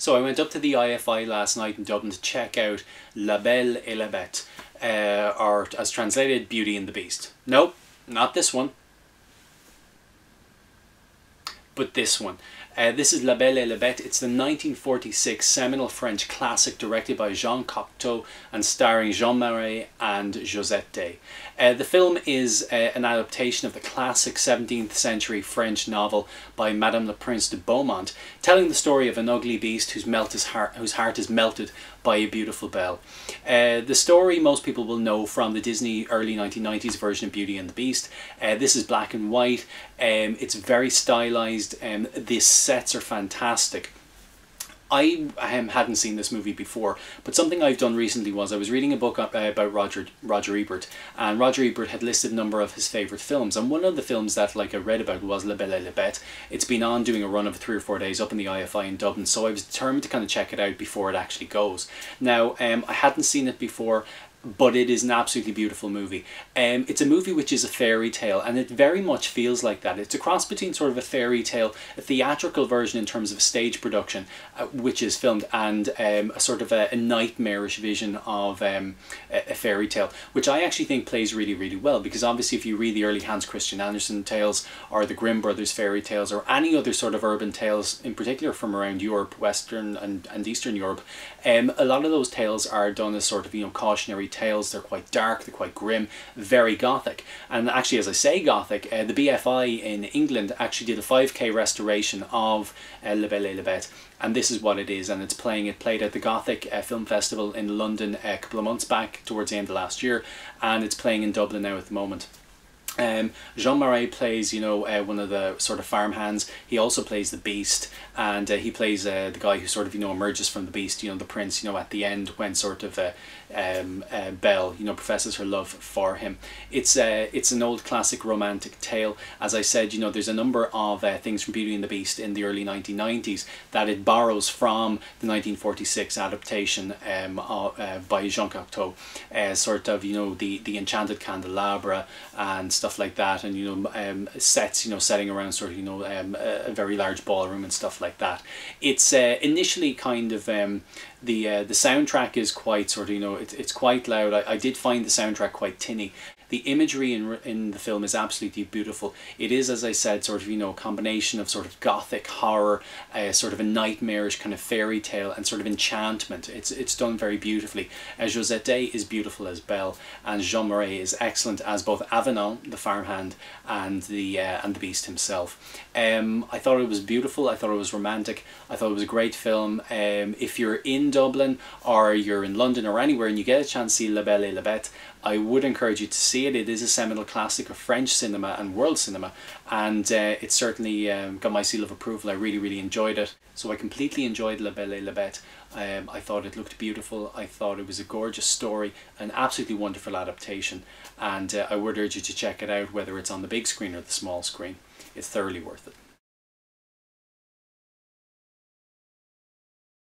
So I went up to the IFI last night in Dublin to check out La Belle et la Bête, or as translated, Beauty and the Beast. Nope, not this one, but this one. This is La Belle et la Bête. It's the 1946 seminal French classic directed by Jean Cocteau and starring Jean Marais and Bete. The film is an adaptation of the classic 17th century French novel by Madame le Prince de Beaumont, telling the story of an ugly beast whose heart is melted by a beautiful belle. The story most people will know from the Disney early 1990s version of Beauty and the Beast. This is black and white. It's very stylized. The sets are fantastic. I hadn't seen this movie before, but something I've done recently was I was reading a book about Roger Ebert, and Roger Ebert had listed a number of his favourite films, and one of the films that I read about was La Belle et la Bête. It's been on doing a run of 3 or 4 days up in the IFI in Dublin, so I was determined to kind of check it out before it actually goes. Now, I hadn't seen it before, but it is an absolutely beautiful movie. It's a movie which is a fairy tale, and it very much feels like that. It's a cross between sort of a fairy tale, a theatrical version in terms of stage production, which is filmed, and a sort of a nightmarish vision of a fairy tale, which I actually think plays really, really well, because obviously if you read the early Hans Christian Andersen tales, or the Grimm Brothers fairy tales, or any other sort of urban tales, in particular from around Europe, Western and Eastern Europe, a lot of those tales are done as sort of, you know, cautionary tales. They're quite dark, they're quite grim, very gothic. And actually, as I say gothic, the BFI in England actually did a 5K restoration of La Belle et la Bête, and this is what it is, and it played at the Gothic Film Festival in London a couple of months back towards the end of last year, and it's playing in Dublin now at the moment. Jean Marais plays, you know, one of the sort of farmhands. He also plays the beast, and he plays the guy who sort of, you know, emerges from the beast, you know, the prince, you know, at the end when sort of Belle, you know, professes her love for him. It's an old classic romantic tale. As I said, you know, there's a number of things from Beauty and the Beast in the early 1990s that it borrows from the 1946 adaptation by Jean Cocteau, sort of, you know, the enchanted candelabra and stuff like that, and, you know, sets, you know, setting around sort of, you know, a very large ballroom and stuff like that. It's initially kind of the soundtrack is quite sort of, you know, it's quite loud. I did find the soundtrack quite tinny. The imagery in the film is absolutely beautiful. It is, as I said, sort of, you know, a combination of sort of gothic horror, sort of a nightmarish kind of fairy tale, and sort of enchantment. It's done very beautifully. Bete is beautiful as Belle, and Jean Marais is excellent as both Avenant, the farmhand, and the beast himself. I thought it was beautiful. I thought it was romantic. I thought it was a great film. If you're in Dublin or you're in London or anywhere and you get a chance to see La Belle et la Bête, I would encourage you to see it. It is a seminal classic of French cinema and world cinema, and it certainly got my seal of approval. I really, really enjoyed it. So I completely enjoyed La Belle et la Bête. I thought it looked beautiful. I thought it was a gorgeous story, an absolutely wonderful adaptation, and I would urge you to check it out, whether it's on the big screen or the small screen. It's thoroughly worth it.